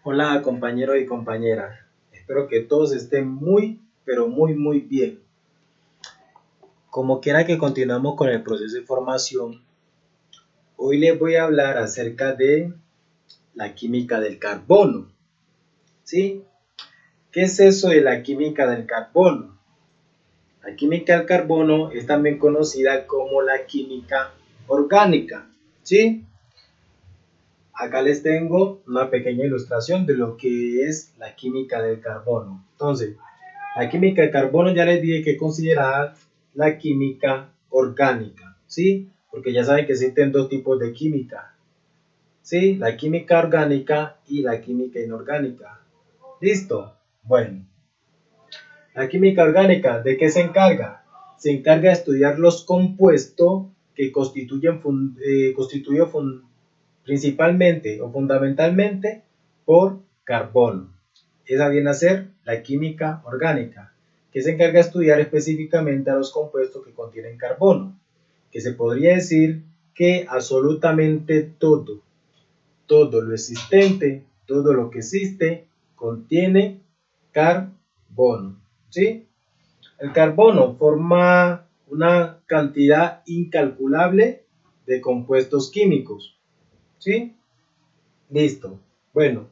Hola compañeros y compañeras, espero que todos estén pero muy bien. Como quiera que continuamos con el proceso de formación, hoy les voy a hablar acerca de la química del carbono. ¿Sí? ¿Qué es eso de la química del carbono? La química del carbono es también conocida como la química orgánica. ¿Sí? Acá les tengo una pequeña ilustración de lo que es la química del carbono. Entonces, la química de carbono ya les dije que es considerada la química orgánica, ¿sí? Porque ya saben que existen dos tipos de química, ¿sí? La química orgánica y la química inorgánica. ¿Listo? Bueno, la química orgánica, ¿de qué se encarga? Se encarga de estudiar los compuestos que constituyen principalmente o fundamentalmente por carbono. Esa viene a ser la química orgánica, que se encarga de estudiar específicamente a los compuestos que contienen carbono, que se podría decir que absolutamente todo lo existente, todo lo que existe, contiene carbono. ¿Sí? El carbono forma una cantidad incalculable de compuestos químicos. ¿Sí? Listo. Bueno,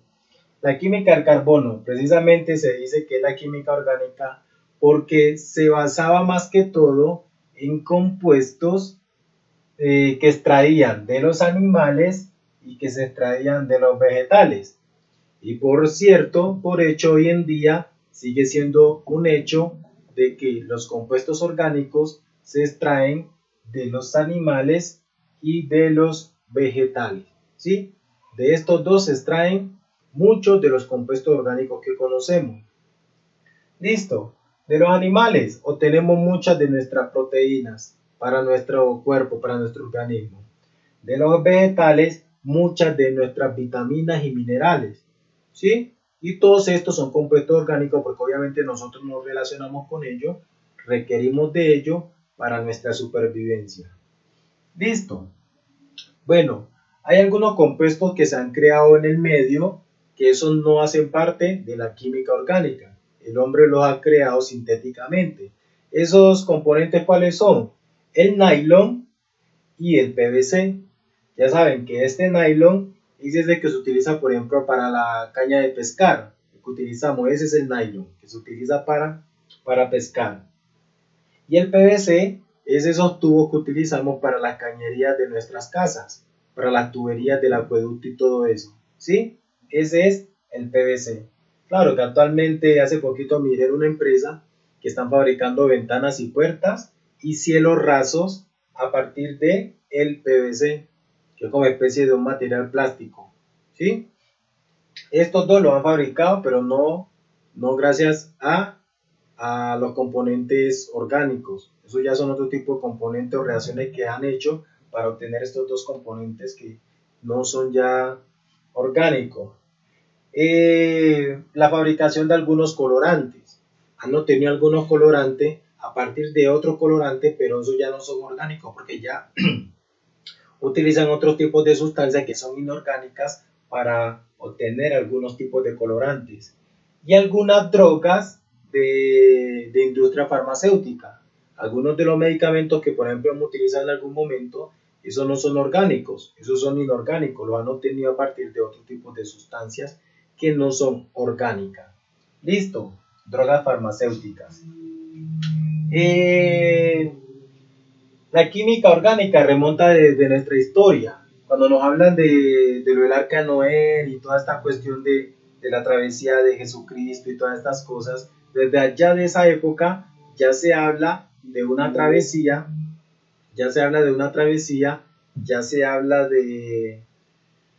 la química del carbono, precisamente se dice que es la química orgánica porque se basaba más que todo en compuestos que extraían de los animales y que se extraían de los vegetales. Y por cierto, por hecho, hoy en día sigue siendo un hecho de que los compuestos orgánicos se extraen de los animales y de los vegetales. ¿Sí? De estos dos se extraen muchos de los compuestos orgánicos que conocemos. Listo. De los animales obtenemos muchas de nuestras proteínas para nuestro cuerpo, para nuestro organismo. De los vegetales, muchas de nuestras vitaminas y minerales. ¿Sí? Y todos estos son compuestos orgánicos porque obviamente nosotros nos relacionamos con ellos, requerimos de ello para nuestra supervivencia. Listo. Bueno, hay algunos compuestos que se han creado en el medio que esos no hacen parte de la química orgánica. El hombre los ha creado sintéticamente. ¿Esos componentes cuáles son? El nylon y el PVC. Ya saben que este nylon es el que se utiliza, por ejemplo, para la caña de pescar. El que utilizamos, ese es el nylon, que se utiliza para pescar. Y el PVC es esos tubos que utilizamos para las cañerías de nuestras casas, para las tuberías del acueducto y todo eso. ¿Sí? Ese es el PVC. Claro que actualmente, hace poquito miré en una empresa que están fabricando ventanas y puertas y cielos rasos a partir de el PVC, que es como especie de un material plástico. ¿Sí? Estos dos lo han fabricado, pero no gracias a los componentes orgánicos. Eso ya son otro tipo de componentes o reacciones que han hecho para obtener estos dos componentes que no son ya orgánicos. La fabricación de algunos colorantes. Han obtenido algunos colorantes a partir de otro colorante, pero esos ya no son orgánicos porque ya utilizan otros tipos de sustancias que son inorgánicas para obtener algunos tipos de colorantes. Y algunas drogas de industria farmacéutica. Algunos de los medicamentos que, por ejemplo, hemos utilizado en algún momento, esos no son orgánicos, esos son inorgánicos, lo han obtenido a partir de otro tipo de sustancias que no son orgánicas. Listo, drogas farmacéuticas. Eh, la química orgánica remonta desde nuestra historia. Cuando nos hablan de lo del arca de Noé y toda esta cuestión de la travesía de Jesucristo y todas estas cosas, desde allá de esa época ya se habla de una travesía, ya se habla de una travesía, ya se habla de,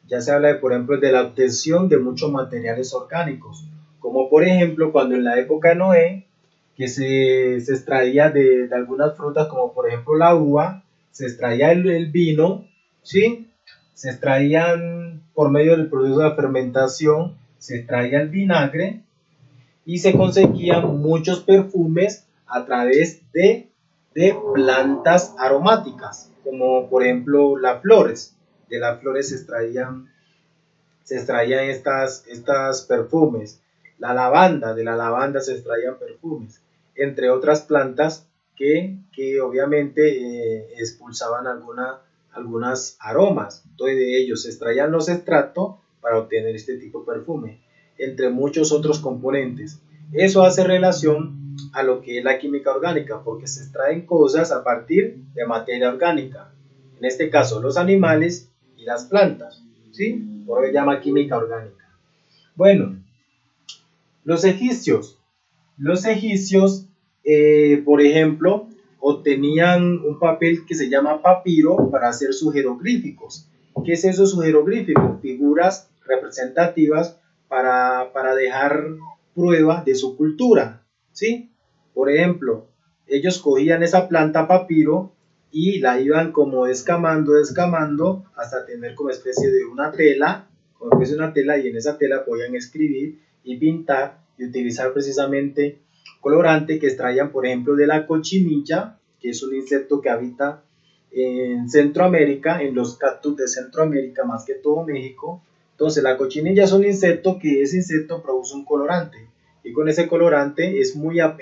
ya se habla de, por ejemplo, de la obtención de muchos materiales orgánicos, como por ejemplo cuando en la época de Noé, que se extraía de algunas frutas, como por ejemplo la uva, se extraía el vino, ¿sí? Se extraían por medio del proceso de fermentación, se extraía el vinagre y se conseguían muchos perfumes a través de plantas aromáticas, como por ejemplo las flores. De las flores se extraían se extraían estas perfumes. La lavanda, de la lavanda se extraían perfumes, entre otras plantas que obviamente expulsaban algunas aromas. Entonces de ellos se extraían los extractos para obtener este tipo de perfume, entre muchos otros componentes. Eso hace relación a lo que es la química orgánica, porque se extraen cosas a partir de materia orgánica, en este caso los animales y las plantas, ¿sí? Por eso se llama química orgánica. Bueno, los egipcios. Los egipcios, por ejemplo, obtenían un papel que se llama papiro para hacer sus jeroglíficos. ¿Qué es eso, sus jeroglíficos? Figuras representativas para dejar prueba de su cultura, ¿sí? Por ejemplo, ellos cogían esa planta papiro y la iban como descamando hasta tener como especie de una tela, y en esa tela podían escribir y pintar y utilizar precisamente colorante que extraían, por ejemplo, de la cochinilla, que es un insecto que habita en Centroamérica, en los cactus de Centroamérica, más que todo México. Entonces, la cochinilla es un insecto que ese insecto produce un colorante y con ese colorante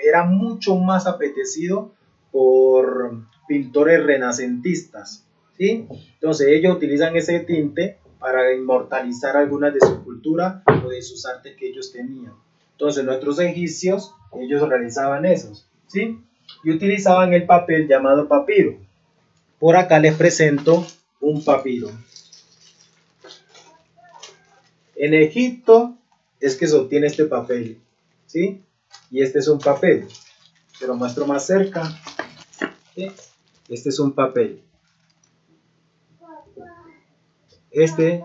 era mucho más apetecido por pintores renacentistas, ¿sí? Entonces, ellos utilizan ese tinte para inmortalizar algunas de su cultura o de sus artes que ellos tenían. Entonces, nuestros egipcios, ellos realizaban esos, ¿sí? Y utilizaban el papel llamado papiro. Por acá les presento un papiro. En Egipto es que se obtiene este papel, ¿sí? Y este es un papel. Te lo muestro más cerca, ¿sí? Este es un papel. Este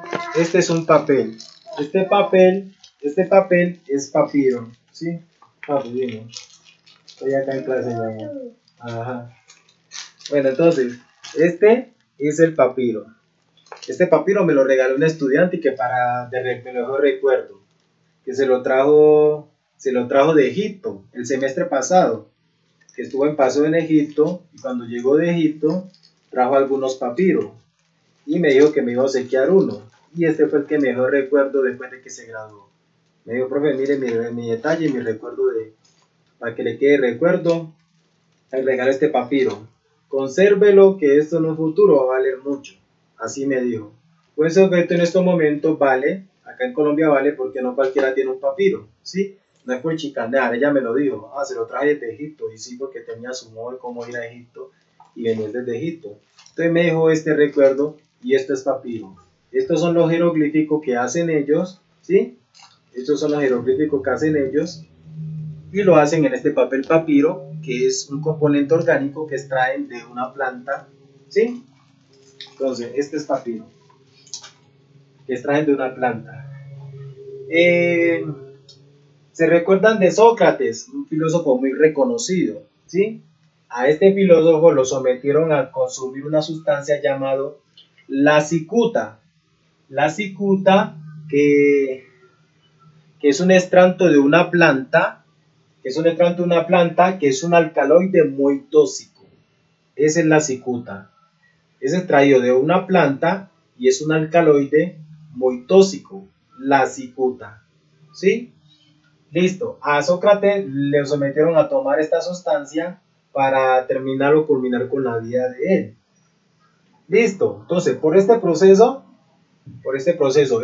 es un papel. Este papel es papiro, ¿sí? Papiro. Estoy acá en clase, mi amor. Ajá. Bueno, entonces, este es el papiro. Este papiro me lo regaló un estudiante que me lo dejó recuerdo, que se lo trajo de Egipto el semestre pasado, que estuvo en paso en Egipto y cuando llegó de Egipto trajo algunos papiros y me dijo que me iba a obsequiar uno. Y este fue el que me dejó recuerdo después de que se graduó. Me dijo, profe, mire mi detalle, mi recuerdo para que le quede recuerdo, le regalo este papiro. Consérvelo, que esto en un futuro va a valer mucho. Así me dijo. Pues ese objeto en estos momentos vale, acá en Colombia vale porque no cualquiera tiene un papiro, ¿sí? No es por chicanear, ella me lo dijo. Ah, se lo traje desde Egipto. Y sí, porque tenía su modo de cómo ir a Egipto y venir desde Egipto. Entonces me dejó este recuerdo y esto es papiro. Estos son los jeroglíficos que hacen ellos, ¿sí? Estos son los jeroglíficos que hacen ellos y lo hacen en este papel papiro, que es un componente orgánico que extraen de una planta, ¿sí? Entonces, este es papiro, que extraen de una planta. Eh, Se recuerdan de Sócrates, un filósofo muy reconocido, ¿sí? A este filósofo lo sometieron a consumir una sustancia llamada la cicuta. La cicuta, que es un extracto de una planta, que es un alcaloide muy tóxico. Esa es la cicuta. Es extraído de una planta y es un alcaloide muy tóxico, la cicuta. ¿Sí? Listo. A Sócrates le sometieron a tomar esta sustancia para terminar o culminar con la vida de él. Listo. Entonces, por este proceso,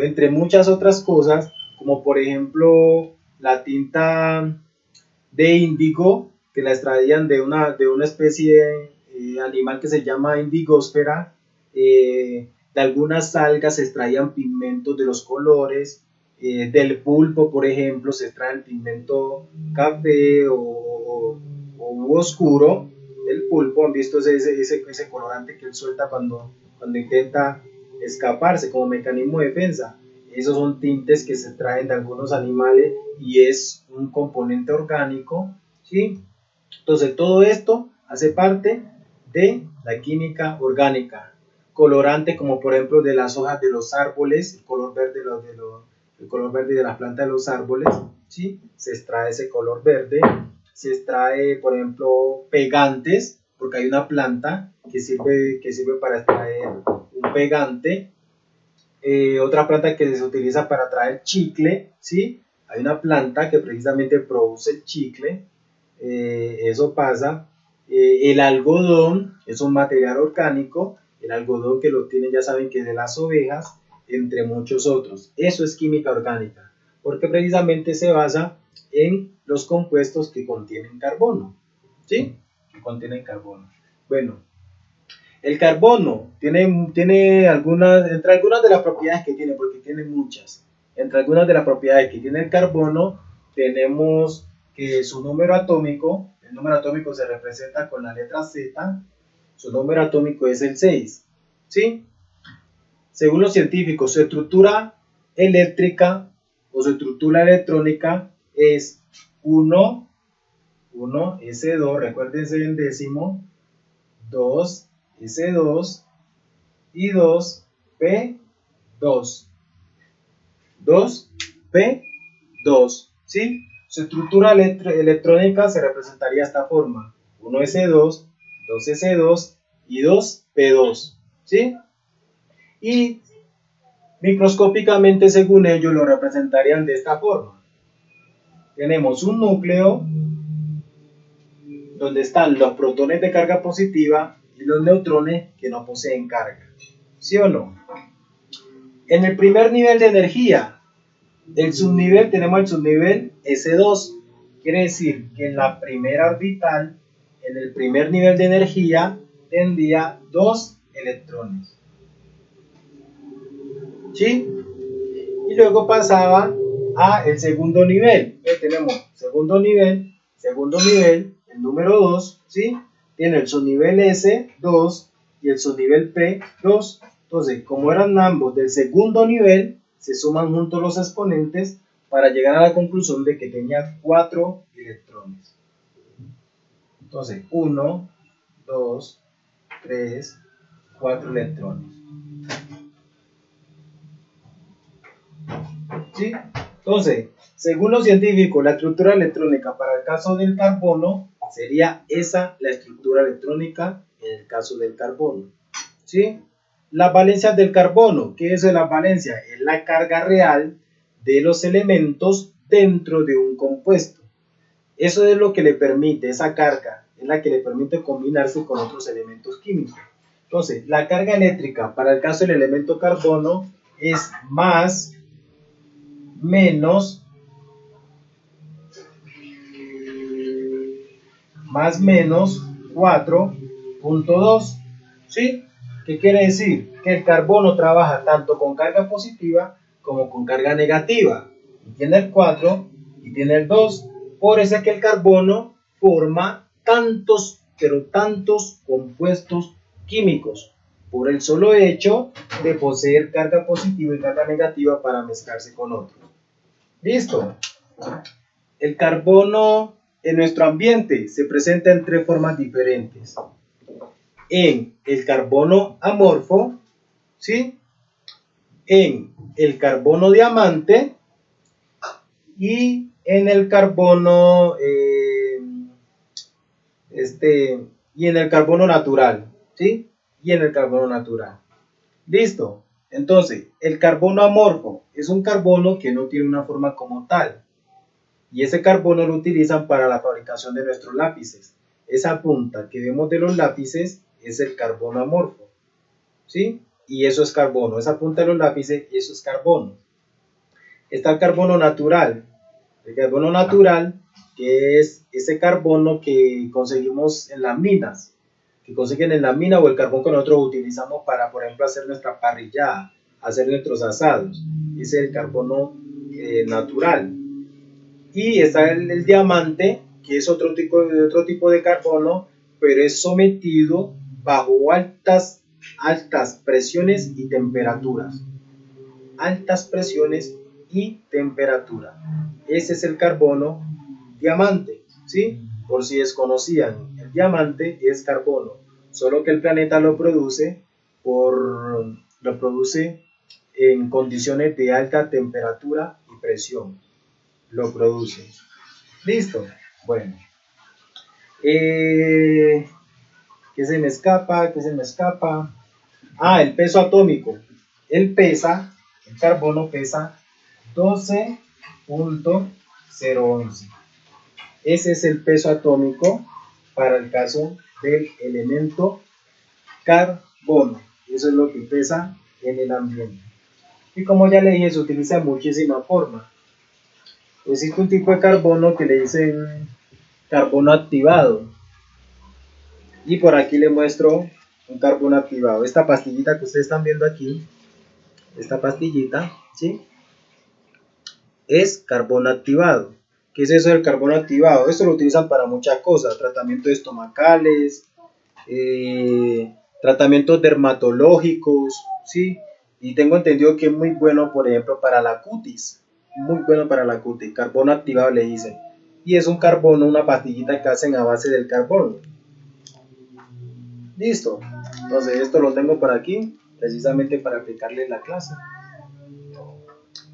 entre muchas otras cosas, como por ejemplo la tinta de índigo, que la extraían de una especie animal que se llama indigósfera, de algunas algas se extraían pigmentos de los colores, del pulpo, por ejemplo, se extrae el pigmento café o oscuro del pulpo. Han visto ese colorante que él suelta cuando intenta escaparse como mecanismo de defensa. Esos son tintes que se traen de algunos animales y es un componente orgánico, ¿sí? Entonces todo esto hace parte de la química orgánica. Colorante como por ejemplo de las hojas de los árboles, el color verde de la planta de los árboles, ¿sí? Se extrae ese color verde. Se extrae por ejemplo pegantes, porque hay una planta que sirve para extraer un pegante, Otra planta que se utiliza para traer chicle, ¿sí? Hay una planta que precisamente produce el chicle, eso pasa. El algodón es un material orgánico, el algodón que lo tienen ya saben que es de las ovejas, entre muchos otros. Eso es química orgánica, porque precisamente se basa en los compuestos que contienen carbono, ¿sí? Que contienen carbono. Bueno, el carbono tiene algunas, entre algunas de las propiedades que tiene, porque tiene muchas, entre algunas de las propiedades que tiene el carbono, tenemos que su número atómico, el número atómico se representa con la letra Z, su número atómico es el 6, ¿sí? Según los científicos, su estructura eléctrica o su estructura electrónica es 1, S2, recuérdense en décimo, 2, S2 y 2P2. 2P2, ¿sí? Su estructura electrónica se representaría de esta forma: 1S2, 2S2 y 2P2, ¿sí? Y microscópicamente, según ellos, lo representarían de esta forma. Tenemos un núcleo donde están los protones de carga positiva y los neutrones que no poseen carga, ¿sí o no? En el primer nivel de energía, tenemos el subnivel S2, quiere decir que en la primera orbital, en el primer nivel de energía, tendría 2 electrones, ¿sí? Y luego pasaba a el segundo nivel. Tenemos segundo nivel, el número 2, ¿sí? Tiene el subnivel S2 y el subnivel P2. Entonces, como eran ambos del segundo nivel, se suman juntos los exponentes para llegar a la conclusión de que tenía 4 electrones. Entonces, 1, 2, 3, 4 electrones. ¿Sí? Entonces, según los científicos, la estructura electrónica para el caso del carbono sería esa, la estructura electrónica en el caso del carbono. ¿Sí? Las valencias del carbono. ¿Qué es la valencia? Es la carga real de los elementos dentro de un compuesto. Eso es lo que le permite, esa carga, es la que le permite combinarse con otros elementos químicos. Entonces, la carga eléctrica para el caso del elemento carbono es más menos 4.2, ¿sí? ¿Qué quiere decir? Que el carbono trabaja tanto con carga positiva como con carga negativa. Y tiene el 4 y tiene el 2. Por eso es que el carbono forma tantos, pero tantos compuestos químicos, por el solo hecho de poseer carga positiva y carga negativa para mezclarse con otros. ¿Listo? El carbono en nuestro ambiente se presenta en 3 formas diferentes. En el carbono amorfo, ¿sí? En el carbono diamante y en el carbono y en el carbono natural, ¿sí? Y en el carbono natural. ¿Listo? Entonces, el carbono amorfo es un carbono que no tiene una forma como tal. Y ese carbono lo utilizan para la fabricación de nuestros lápices. Esa punta que vemos de los lápices es el carbono amorfo, ¿sí? Y eso es carbono. Esa punta de los lápices, eso es carbono. Está el carbono natural. El carbono natural, que es ese carbono que conseguimos en las minas, que consiguen en la mina, o el carbón que nosotros utilizamos para, por ejemplo, hacer nuestra parrillada, hacer nuestros asados. Ese es el carbono natural. Y está el diamante, que es otro tipo de carbono, pero es sometido bajo altas presiones y temperaturas. Altas presiones y temperatura. Ese es el carbono diamante, ¿sí? Por si desconocían, el diamante es carbono, solo que el planeta lo produce en condiciones de alta temperatura y presión. Lo produce. Listo. Bueno. ¿Qué se me escapa? Ah, el peso atómico. el carbono pesa 12.011. Ese es el peso atómico para el caso del elemento carbono. Eso es lo que pesa en el ambiente. Y como ya le dije, se utiliza en muchísimas formas. Existe un tipo de carbono que le dicen carbono activado. Y por aquí le muestro un carbono activado. Esta pastillita que ustedes están viendo aquí, esta pastillita, ¿sí? Es carbono activado. ¿Qué es eso del carbono activado? Esto lo utilizan para muchas cosas, tratamientos estomacales, tratamientos dermatológicos, ¿sí? Y tengo entendido que es muy bueno, por ejemplo, para la cutis, muy bueno para la cutis, carbono activado le dicen. Y es un carbono, una pastillita que hacen a base del carbono. Listo. Entonces esto lo tengo por aquí, precisamente para aplicarle la clase.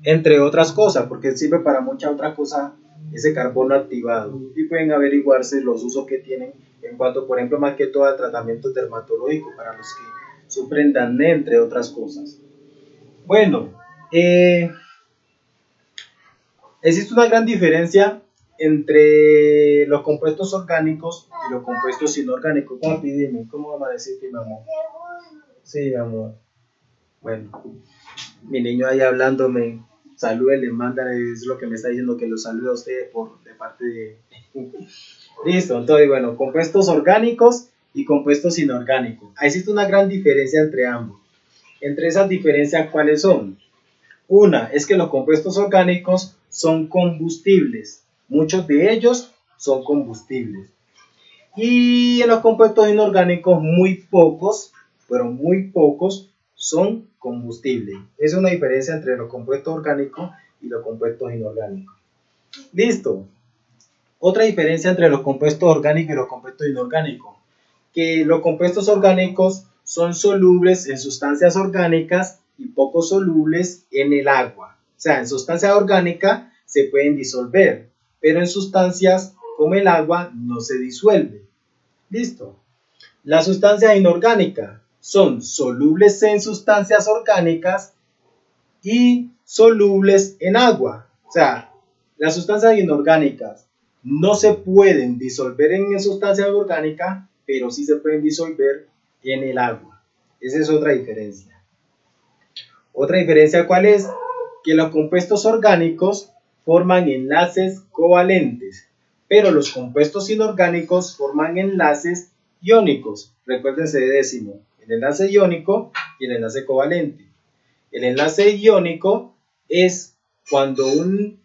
Entre otras cosas, porque sirve para muchas otras cosas ese carbono activado. Y pueden averiguarse los usos que tienen en cuanto, por ejemplo, más que todo a tratamientos dermatológicos para los que sufren de acné, entre otras cosas. Bueno, existe una gran diferencia entre los compuestos orgánicos y los compuestos inorgánicos. Papi, dime, ¿cómo vamos a decirte, mi amor? Sí, mi amor. Bueno, mi niño ahí hablándome, salude, le manda, es lo que me está diciendo, que lo saluda a ustedes de parte de... Listo, entonces, bueno, compuestos orgánicos y compuestos inorgánicos. Existe una gran diferencia entre ambos. Entre esas diferencias, ¿cuáles son? Una es que los compuestos orgánicos son combustibles. Muchos de ellos son combustibles. Y en los compuestos inorgánicos, muy pocos, pero muy pocos, son combustibles. Esa es una diferencia entre los compuestos orgánicos y los compuestos inorgánicos. Listo. Otra diferencia entre los compuestos orgánicos y los compuestos inorgánicos, que los compuestos orgánicos son solubles en sustancias orgánicas y poco solubles en el agua. O sea, en sustancias orgánicas se pueden disolver, pero en sustancias como el agua no se disuelve. Listo. Las sustancias inorgánicas son solubles en sustancias orgánicas y solubles en agua. O sea, las sustancias inorgánicas no se pueden disolver en sustancias orgánicas, pero sí se pueden disolver en el agua. Esa es otra diferencia. Otra diferencia, ¿cuál es? Que los compuestos orgánicos forman enlaces covalentes, pero los compuestos inorgánicos forman enlaces iónicos. Recuérdense de décimo, el enlace iónico y el enlace covalente. El enlace iónico es cuando un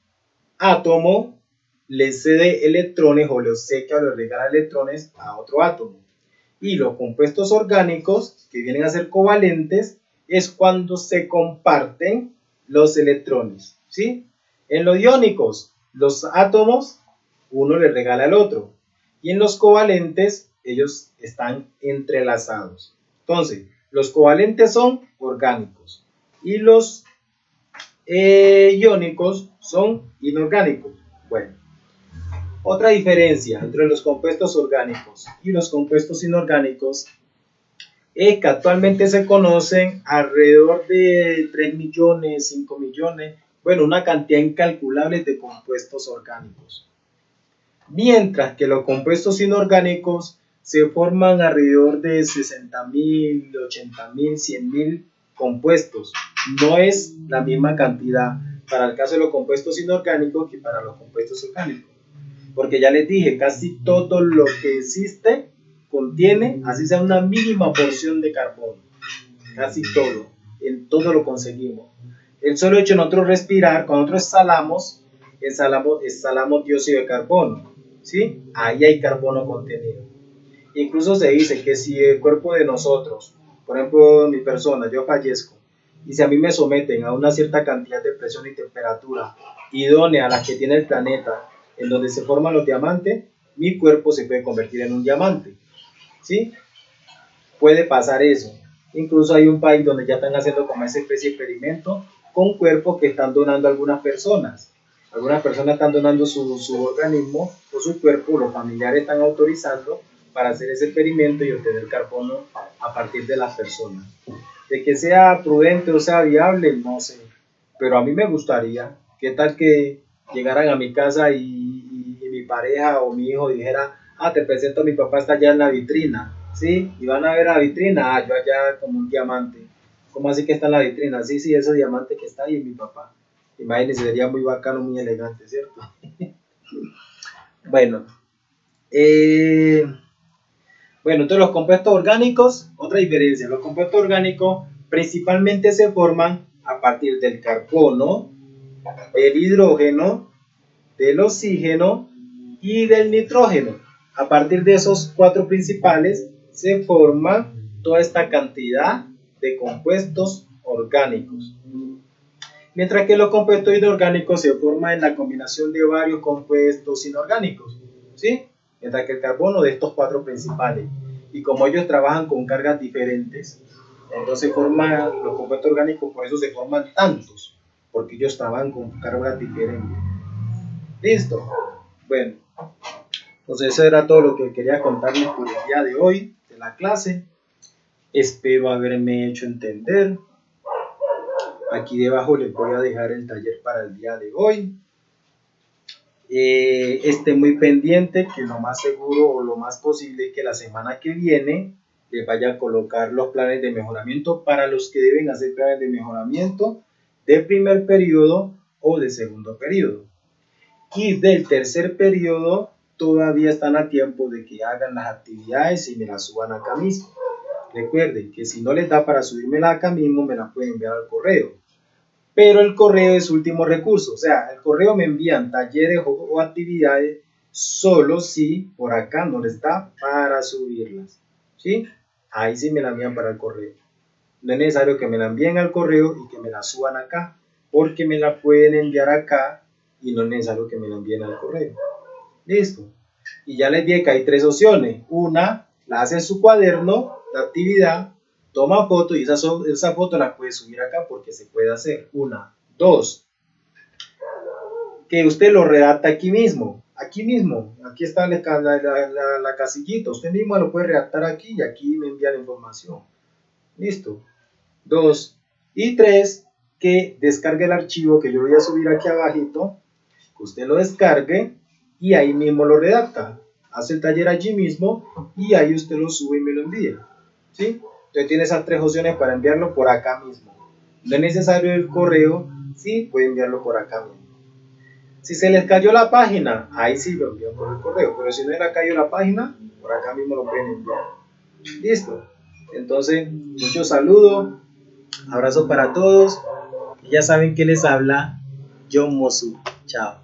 átomo le cede electrones o le obsequia o le regala electrones a otro átomo. Y los compuestos orgánicos, que vienen a ser covalentes, es cuando se comparten los electrones, ¿sí? En los iónicos, los átomos, uno le regala al otro. Y en los covalentes, ellos están entrelazados. Entonces, los covalentes son orgánicos y los iónicos son inorgánicos. Bueno, otra diferencia entre los compuestos orgánicos y los compuestos inorgánicos es que actualmente se conocen alrededor de 3 millones, 5 millones, bueno, una cantidad incalculable de compuestos orgánicos. Mientras que los compuestos inorgánicos se forman alrededor de 60.000, 80.000, 100.000 compuestos. No es la misma cantidad para el caso de los compuestos inorgánicos que para los compuestos orgánicos. Porque ya les dije, casi todo lo que existe contiene, así sea una mínima porción de carbono. Casi todo, en todo lo conseguimos. El solo hecho de nosotros respirar, cuando nosotros exhalamos dióxido de carbono, ¿sí? Ahí hay carbono contenido. Incluso se dice que si el cuerpo de nosotros, por ejemplo mi persona, yo fallezco, y si a mí me someten a una cierta cantidad de presión y temperatura idónea a la que tiene el planeta, en donde se forman los diamantes, mi cuerpo se puede convertir en un diamante, ¿sí? Puede pasar eso. Incluso hay un país donde ya están haciendo como esa especie de experimento con cuerpos que están donando algunas personas. Algunas personas están donando su organismo o su cuerpo, los familiares están autorizando para hacer ese experimento y obtener carbono a partir de las personas. De que sea prudente o sea viable, no sé. Pero a mí me gustaría. ¿Qué tal que llegaran a mi casa y mi pareja o mi hijo dijera, ah, te presento a mi papá, está allá en la vitrina, ¿sí? Y van a ver la vitrina, ah, yo allá como un diamante. ¿Cómo así que está en la vitrina? Sí, sí, ese diamante que está ahí es mi papá. Imagínense, sería muy bacano, muy elegante, ¿cierto? Bueno, eh, bueno, entonces los compuestos orgánicos, otra diferencia, los compuestos orgánicos principalmente se forman a partir del carbono, del hidrógeno, del oxígeno y del nitrógeno. A partir de esos cuatro principales se forma toda esta cantidad de compuestos orgánicos. Mientras que los compuestos inorgánicos se forman en la combinación de varios compuestos inorgánicos, ¿sí? Mientras que el carbono de estos cuatro principales. Y como ellos trabajan con cargas diferentes, entonces forman los compuestos orgánicos, por eso se forman tantos, porque ellos trabajan con cargas diferentes. ¿Listo? Bueno, entonces eso era todo lo que quería contarles por el día de hoy de la clase. Espero haberme hecho entender. Aquí debajo les voy a dejar el taller para el día de hoy. Esté muy pendiente que lo más seguro o lo más posible que la semana que viene les vaya a colocar los planes de mejoramiento para los que deben hacer planes de mejoramiento de primer periodo o de segundo periodo. Y del tercer periodo todavía están a tiempo de que hagan las actividades y me las suban acá mismo. Recuerden que si no les da para subírmela acá mismo, me la pueden enviar al correo. Pero el correo es último recurso, o sea, el correo me envían talleres o actividades solo si por acá no les da para subirlas, ¿sí? Ahí sí me la envían para el correo. No es necesario que me la envíen al correo y que me la suban acá, porque me la pueden enviar acá y no es necesario que me la envíen al correo. Listo. Y ya les dije que hay tres opciones. Una, la hace en su cuaderno, la actividad, toma foto y esa foto la puede subir acá porque se puede hacer. Una. Dos, que usted lo redacta aquí mismo. Aquí está la casillita. Usted mismo lo puede redactar aquí y aquí me envía la información. Listo. Dos. Y tres, que descargue el archivo que yo voy a subir aquí abajito, que usted lo descargue y ahí mismo lo redacta. Hace el taller allí mismo y ahí usted lo sube y me lo envía. ¿Sí? Usted tiene esas tres opciones para enviarlo por acá mismo. No es necesario el correo, sí, puede enviarlo por acá mismo. Si se les cayó la página, ahí sí lo envían por el correo, pero si no les cayó la página, por acá mismo lo pueden enviar. Listo. Entonces, muchos saludos, abrazo para todos. Y ya saben que les habla John Mosu. Chao.